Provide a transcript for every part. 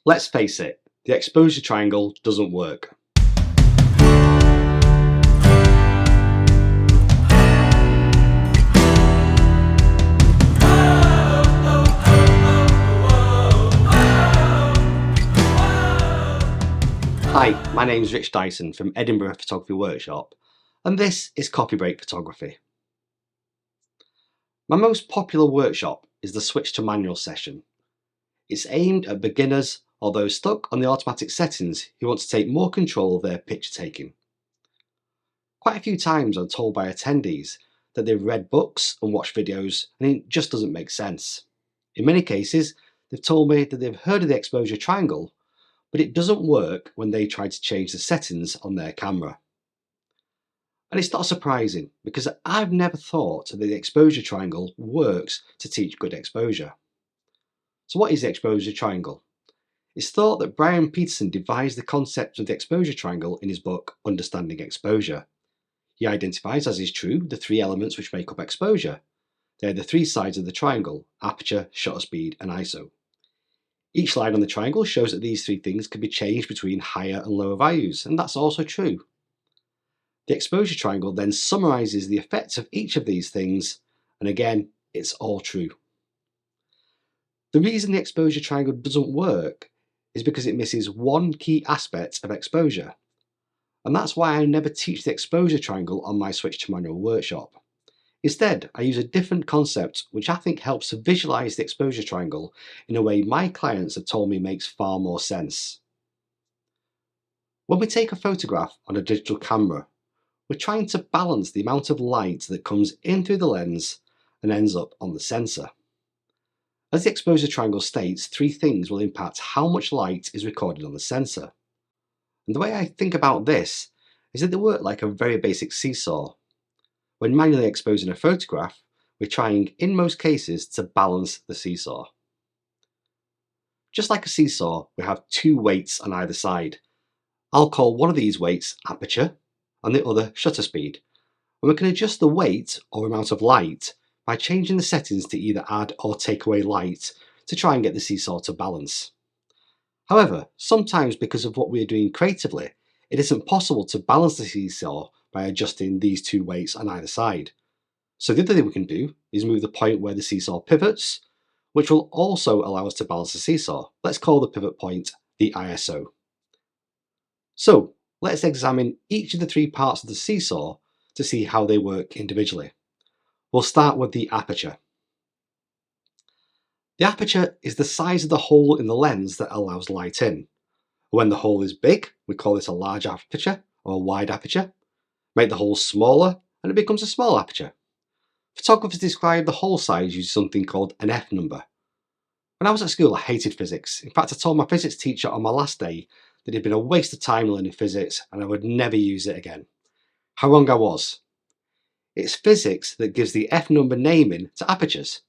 Let's face it, the exposure triangle doesn't work. Hi, my name is Rich Dyson from Edinburgh Photography Workshop, and this is Copy Break Photography. My most popular workshop is the Switch to Manual session. It's aimed at beginners or those stuck on the automatic settings who want to take more control of their picture taking. Quite a few times I'm told by attendees that they've read books and watched videos and it just doesn't make sense. In many cases, they've told me that they've heard of the exposure triangle, but it doesn't work when they try to change the settings on their camera. And it's not surprising because I've never thought that the exposure triangle works to teach good exposure. So what is the exposure triangle? It's thought that Brian Peterson devised the concept of the exposure triangle in his book Understanding Exposure. He identifies, as is true, the three elements which make up exposure. They're the three sides of the triangle: aperture, shutter speed and ISO. Each line on the triangle shows that these three things can be changed between higher and lower values, and that's also true. The exposure triangle then summarises the effects of each of these things, and again, it's all true. The reason the exposure triangle doesn't work is because it misses one key aspect of exposure. And that's why I never teach the exposure triangle on my Switch to Manual workshop. Instead, I use a different concept which I think helps to visualise the exposure triangle in a way my clients have told me makes far more sense. When we take a photograph on a digital camera, we're trying to balance the amount of light that comes in through the lens and ends up on the sensor. As the exposure triangle states, three things will impact how much light is recorded on the sensor. And the way I think about this is that they work like a very basic seesaw. When manually exposing a photograph, we're trying, in most cases, to balance the seesaw. Just like a seesaw, we have two weights on either side. I'll call one of these weights aperture and the other shutter speed. And we can adjust the weight or amount of light by changing the settings to either add or take away light to try and get the seesaw to balance. However, sometimes because of what we are doing creatively, it isn't possible to balance the seesaw by adjusting these two weights on either side. So the other thing we can do is move the point where the seesaw pivots, which will also allow us to balance the seesaw. Let's call the pivot point the ISO. So let's examine each of the three parts of the seesaw to see how they work individually. We'll start with the aperture. The aperture is the size of the hole in the lens that allows light in. When the hole is big, we call it a large aperture or a wide aperture. Make the hole smaller and it becomes a small aperture. Photographers describe the hole size using something called an F number. When I was at school, I hated physics. In fact, I told my physics teacher on my last day that it had been a waste of time learning physics and I would never use it again. How wrong I was. It's physics that gives the F number naming to apertures.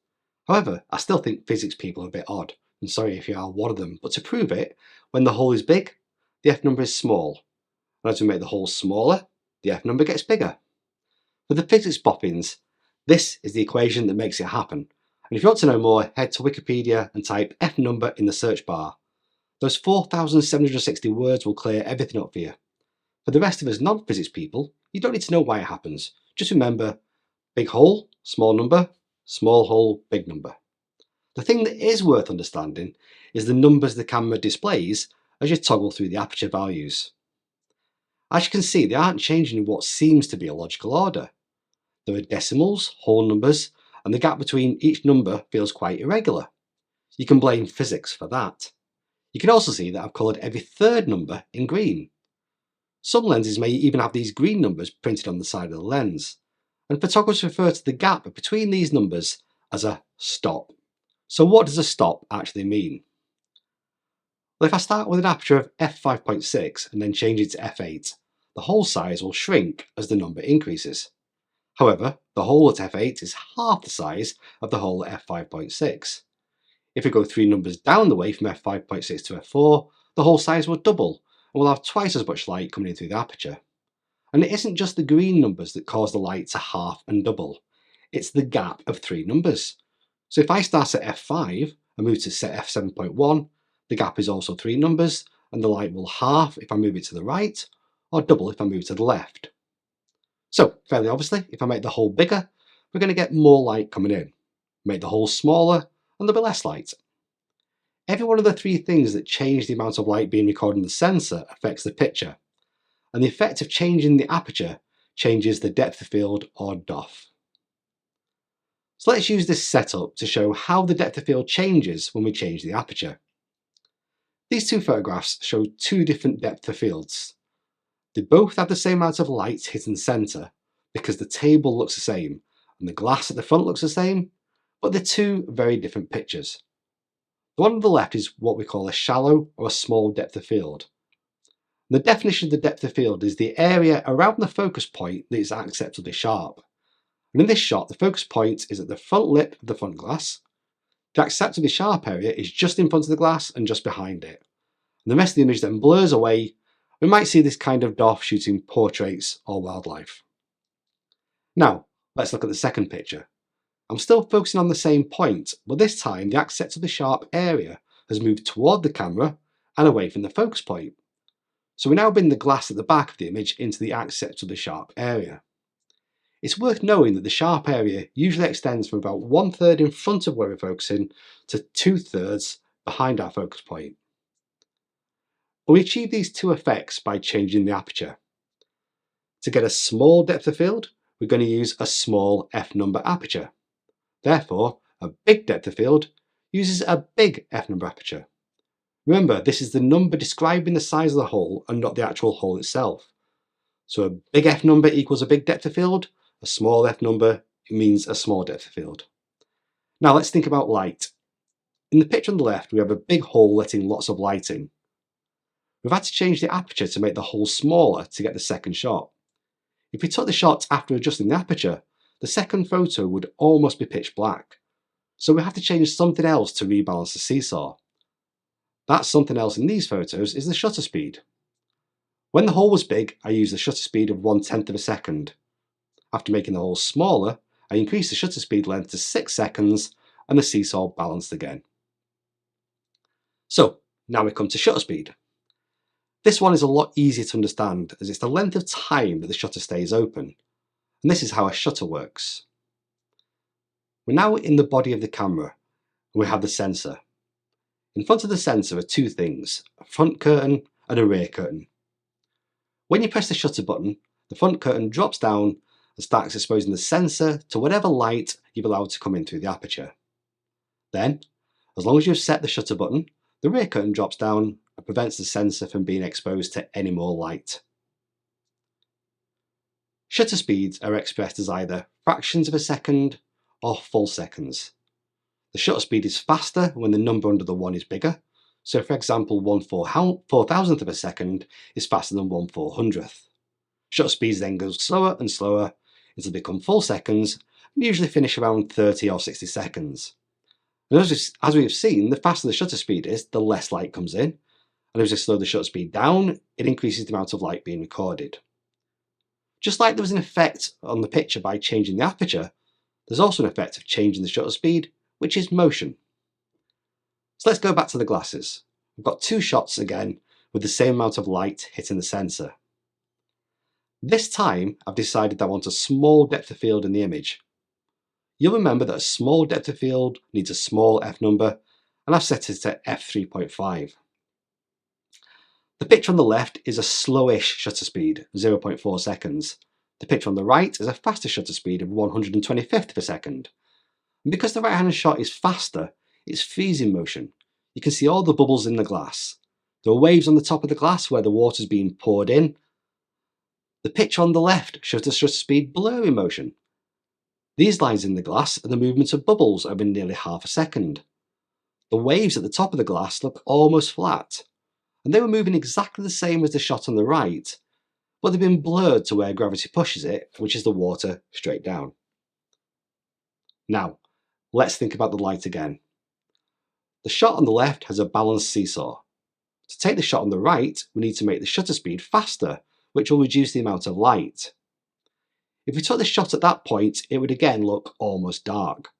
However, I still think physics people are a bit odd. I'm sorry if you are one of them, but to prove it, when the hole is big, the F number is small. And as we make the hole smaller, the F number gets bigger. For the physics boffins, this is the equation that makes it happen. And if you want to know more, head to Wikipedia and type F number in the search bar. Those 4,760 words will clear everything up for you. For the rest of us non-physics people, you don't need to know why it happens. Just remember, big hole, small number, small hole, big number. The thing that is worth understanding is the numbers the camera displays as you toggle through the aperture values. As you can see, they aren't changing in what seems to be a logical order. There are decimals, whole numbers, and the gap between each number feels quite irregular. You can blame physics for that. You can also see that I've coloured every third number in green. Some lenses may even have these green numbers printed on the side of the lens, and photographers refer to the gap between these numbers as a stop. So what does a stop actually mean? Well, if I start with an aperture of f5.6 and then change it to f8, the hole size will shrink as the number increases. However, the hole at f8 is half the size of the hole at f5.6. If we go three numbers down the way from f5.6 to f4, the hole size will double and we'll have twice as much light coming in through the aperture. And it isn't just the green numbers that cause the light to half and double, it's the gap of three numbers. So if I start at f5 and move to set f7.1, The gap is also 3 numbers, and the light will halve if I move it to the right, or double if I move to the left. So, fairly obviously, if I make the hole bigger, we're going to get more light coming in. Make the hole smaller, and there'll be less light. Every one of the 3 things that change the amount of light being recorded in the sensor affects the picture, and the effect of changing the aperture changes the depth of field, or DOF. So let's use this setup to show how the depth of field changes when we change the aperture. These 2 photographs show 2 different depth of fields. They both have the same amount of light hitting the centre because the table looks the same and the glass at the front looks the same, but they're 2 very different pictures. The one on the left is what we call a shallow or a small depth of field. The definition of the depth of field is the area around the focus point that is acceptably sharp. And in this shot, the focus point is at the front lip of the front glass. The acceptably sharp area is just in front of the glass and just behind it. And the rest of the image then blurs away. We might see this kind of DOF shooting portraits or wildlife. Now, let's look at the second picture. I'm still focusing on the same point, but this time the acceptably sharp area has moved toward the camera and away from the focus point. So we now bring the glass at the back of the image into the acceptably sharp area. It's worth knowing that the sharp area usually extends from about 1/3 in front of where we're focusing to 2/3 behind our focus point. But we achieve these 2 effects by changing the aperture. To get a small depth of field, we're going to use a small f-number aperture. Therefore, a big depth of field uses a big f-number aperture. Remember, this is the number describing the size of the hole and not the actual hole itself. So a big f-number equals a big depth of field, a small f-number means a small depth of field. Now let's think about light. In the picture on the left, we have a big hole letting lots of light in. We've had to change the aperture to make the hole smaller to get the second shot. If we took the shot after adjusting the aperture, the second photo would almost be pitch black. So we have to change something else to rebalance the seesaw. That something else in these photos is the shutter speed. When the hole was big, I used the shutter speed of 1/10 of a second. After making the hole smaller, I increased the shutter speed length to 6 seconds and the seesaw balanced again. So now we come to shutter speed. This one is a lot easier to understand as it's the length of time that the shutter stays open. And this is how a shutter works. We're now in the body of the camera and we have the sensor. In front of the sensor are 2 things, a front curtain and a rear curtain. When you press the shutter button, the front curtain drops down and starts exposing the sensor to whatever light you've allowed to come in through the aperture. Then, as long as you've set the shutter button, the rear curtain drops down and prevents the sensor from being exposed to any more light. Shutter speeds are expressed as either fractions of a second or full seconds. The shutter speed is faster when the number under the 1 is bigger. So for example, 1/4,000th of a second is faster than 1/400th. Shutter speeds then go slower and slower until they become full seconds and usually finish around 30 or 60 seconds. And as we've seen, the faster the shutter speed is, the less light comes in. And as we slow the shutter speed down, it increases the amount of light being recorded. Just like there was an effect on the picture by changing the aperture, there's also an effect of changing the shutter speed, which is motion. So let's go back to the glasses. We've got 2 shots again with the same amount of light hitting the sensor. This time I've decided that I want a small depth of field in the image. You'll remember that a small depth of field needs a small f-number, and I've set it to f3.5. The picture on the left is a slowish shutter speed, 0.4 seconds. The picture on the right is a faster shutter speed of 1/125th of a second. And because the right-hand shot is faster, it's freezing motion. You can see all the bubbles in the glass. There are waves on the top of the glass where the water's being poured in. The picture on the left shows the shutter speed blurry motion. These lines in the glass are the movement of bubbles over nearly half a second. The waves at the top of the glass look almost flat, and they were moving exactly the same as the shot on the right, but they've been blurred to where gravity pushes it, which is the water straight down. Now, let's think about the light again. The shot on the left has a balanced seesaw. To take the shot on the right, we need to make the shutter speed faster, which will reduce the amount of light. If we took the shot at that point, it would again look almost dark.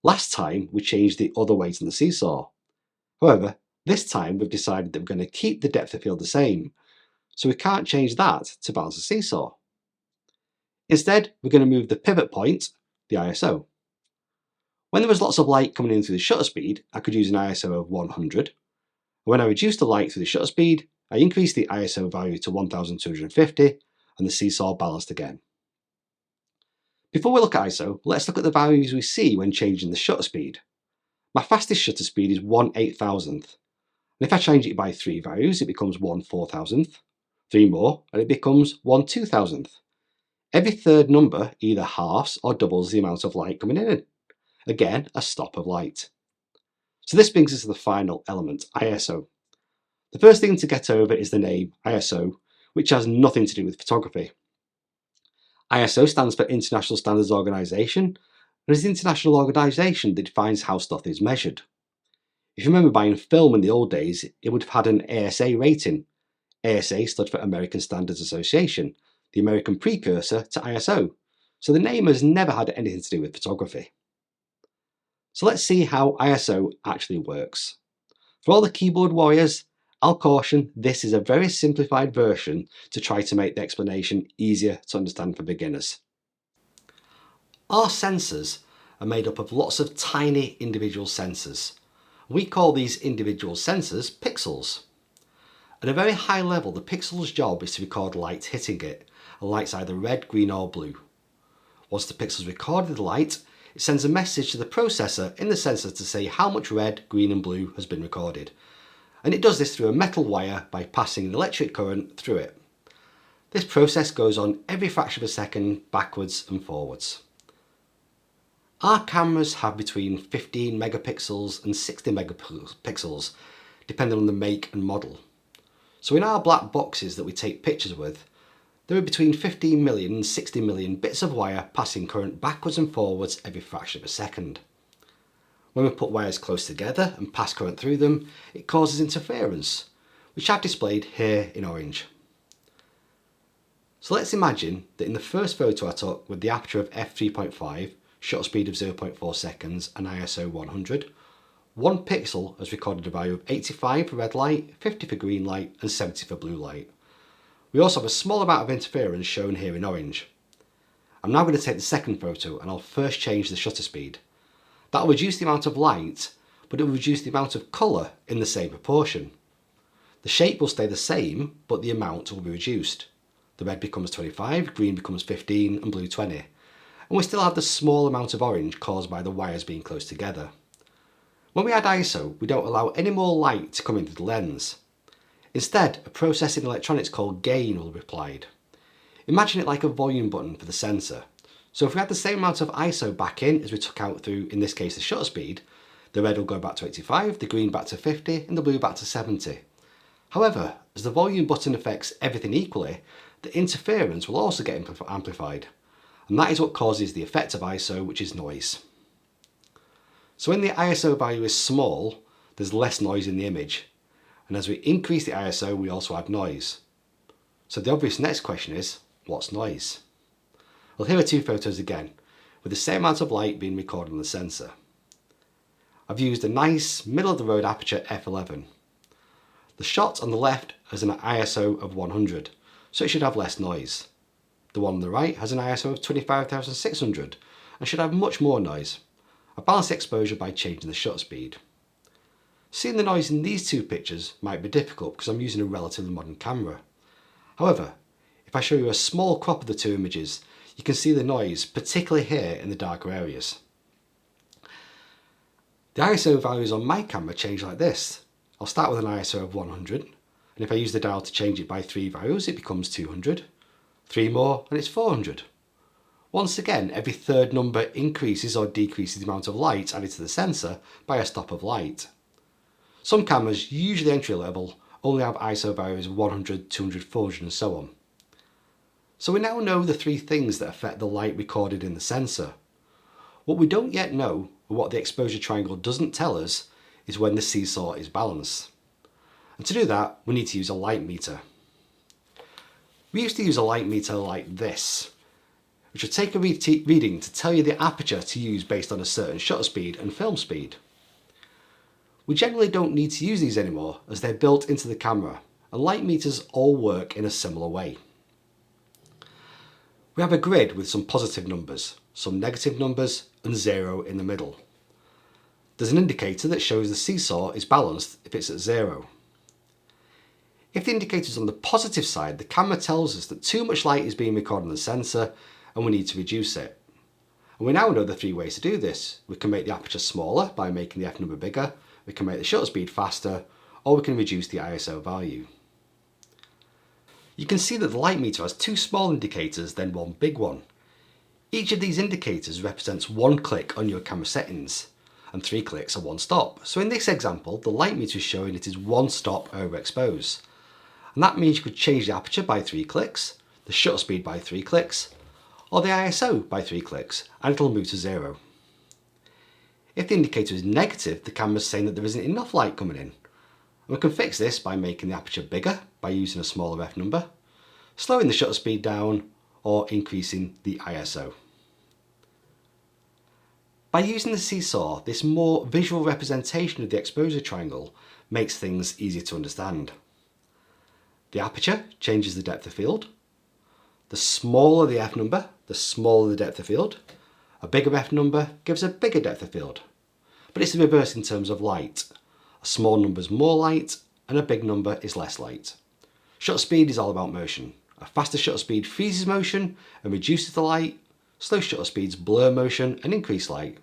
Last time, we changed the other weight on the seesaw. However, This time we've decided that we're going to keep the depth of field the same, so we can't change that to balance the seesaw. Instead, we're going to move the pivot point, the ISO. When there was lots of light coming in through the shutter speed, I could use an ISO of 100. When I reduced the light through the shutter speed, I increased the ISO value to 1250 and the seesaw balanced again. Before we look at ISO, let's look at the values we see when changing the shutter speed. My fastest shutter speed is 1/8000th. And if I change it by 3 values, it becomes 1/4000th. 3 more, and it becomes 1/2000th. Every third number either halves or doubles the amount of light coming in. Again, a stop of light. So this brings us to the final element, ISO. The first thing to get over is the name ISO, which has nothing to do with photography. ISO stands for International Standards Organization, and is the international organisation that defines how stuff is measured. If you remember buying film in the old days, it would have had an ASA rating. ASA stood for American Standards Association, the American precursor to ISO, so the name has never had anything to do with photography. So let's see how ISO actually works. For all the keyboard warriors, I'll caution this is a very simplified version to try to make the explanation easier to understand for beginners. Our sensors are made up of lots of tiny individual sensors. We call these individual sensors pixels. At a very high level, the pixel's job is to record light hitting it, and light's either red, green or blue. Once the pixel's recorded the light, it sends a message to the processor in the sensor to say how much red, green and blue has been recorded. And it does this through a metal wire by passing an electric current through it. This process goes on every fraction of a second, backwards and forwards. Our cameras have between 15 megapixels and 60 megapixels, depending on the make and model. So in our black boxes that we take pictures with, there are between 15 million and 60 million bits of wire passing current backwards and forwards every fraction of a second. When we put wires close together and pass current through them, it causes interference, which I've displayed here in orange. So let's imagine that in the first photo I took with the aperture of f3.5, shutter speed of 0.4 seconds and ISO 100, one pixel has recorded a value of 85 for red light, 50 for green light and 70 for blue light. We also have a small amount of interference shown here in orange. I'm now going to take the second photo and I'll first change the shutter speed. That will reduce the amount of light, but it will reduce the amount of colour in the same proportion. The shape will stay the same, but the amount will be reduced. The red becomes 25, green becomes 15 and blue 20. And we still have the small amount of orange caused by the wires being close together. When we add ISO, we don't allow any more light to come into the lens. Instead, a process in electronics called gain will be applied. Imagine it like a volume button for the sensor. So if we add the same amount of ISO back in as we took out through, in this case, the shutter speed, the red will go back to 85, the green back to 50 and the blue back to 70. However, as the volume button affects everything equally, the interference will also get amplified. And that is what causes the effect of ISO, which is noise. So when the ISO value is small, there's less noise in the image. And as we increase the ISO, we also add noise. So the obvious next question is, what's noise? Well, here are two photos again, with the same amount of light being recorded on the sensor. I've used a nice middle-of-the-road aperture f11. The shot on the left has an ISO of 100, so it should have less noise. The one on the right has an ISO of 25,600 and should have much more noise. I balance the exposure by changing the shutter speed. Seeing the noise in these two pictures might be difficult because I'm using a relatively modern camera. However, if I show you a small crop of the two images, you can see the noise, particularly here in the darker areas. The ISO values on my camera change like this. I'll start with an ISO of 100, and if I use the dial to change it by 3 values, it becomes 200. 3 more, and it's 400. Once again, every third number increases or decreases the amount of light added to the sensor by a stop of light. Some cameras, usually entry level, only have ISO values of 100, 200, 400 and so on. So we now know the 3 things that affect the light recorded in the sensor. What we don't yet know, or what the exposure triangle doesn't tell us, is when the seesaw is balanced. And to do that, we need to use a light meter. We used to use a light meter like this, which would take a reading to tell you the aperture to use based on a certain shutter speed and film speed. We generally don't need to use these anymore as they're built into the camera, and light meters all work in a similar way. We have a grid with some positive numbers, some negative numbers, and 0 in the middle. There's an indicator that shows the seesaw is balanced if it's at 0. If the indicator is on the positive side, the camera tells us that too much light is being recorded on the sensor and we need to reduce it. And we now know the 3 ways to do this. We can make the aperture smaller by making the f number bigger, we can make the shutter speed faster, or we can reduce the ISO value. You can see that the light meter has 2 small indicators, then 1 big one. Each of these indicators represents 1 click on your camera settings, and 3 clicks are 1 stop. So in this example, the light meter is showing it is 1 stop overexpose. And that means you could change the aperture by 3 clicks, the shutter speed by 3 clicks, or the ISO by 3 clicks, and it'll move to 0. If the indicator is negative, the camera's saying that there isn't enough light coming in. And we can fix this by making the aperture bigger by using a smaller f number, slowing the shutter speed down, or increasing the ISO. By using the seesaw, this more visual representation of the exposure triangle makes things easier to understand. The aperture changes the depth of field. The smaller the f number, the smaller the depth of field. A bigger f number gives a bigger depth of field. But it's the reverse in terms of light. A small number is more light, and a big number is less light. Shutter speed is all about motion. A faster shutter speed freezes motion and reduces the light. Slow shutter speeds blur motion and increase light.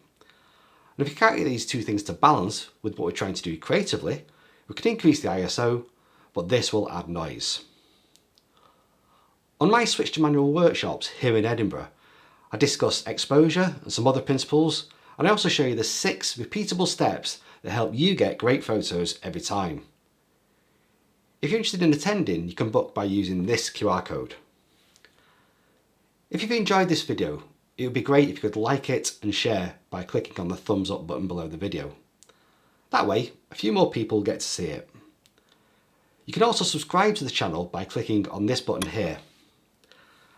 And if you can't get these 2 things to balance with what we're trying to do creatively, we can increase the ISO, but this will add noise. On my switch to manual workshops here in Edinburgh, I discuss exposure and some other principles, and I also show you the 6 repeatable steps that help you get great photos every time. If you're interested in attending, you can book by using this QR code. If you've enjoyed this video, it would be great if you could like it and share by clicking on the thumbs up button below the video. That way, a few more people get to see it. You can also subscribe to the channel by clicking on this button here.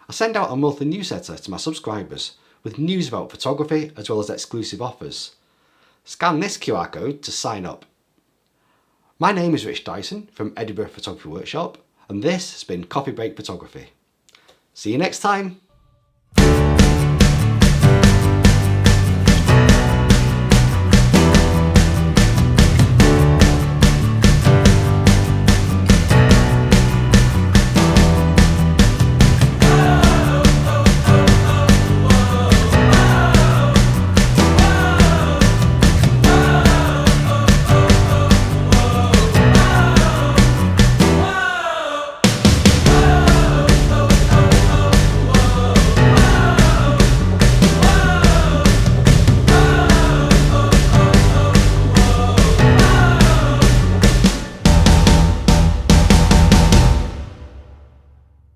I send out a monthly newsletter to my subscribers with news about photography as well as exclusive offers. Scan this QR code to sign up. My name is Rich Dyson from Edinburgh Photography Workshop, and this has been Coffee Break Photography. See you next time!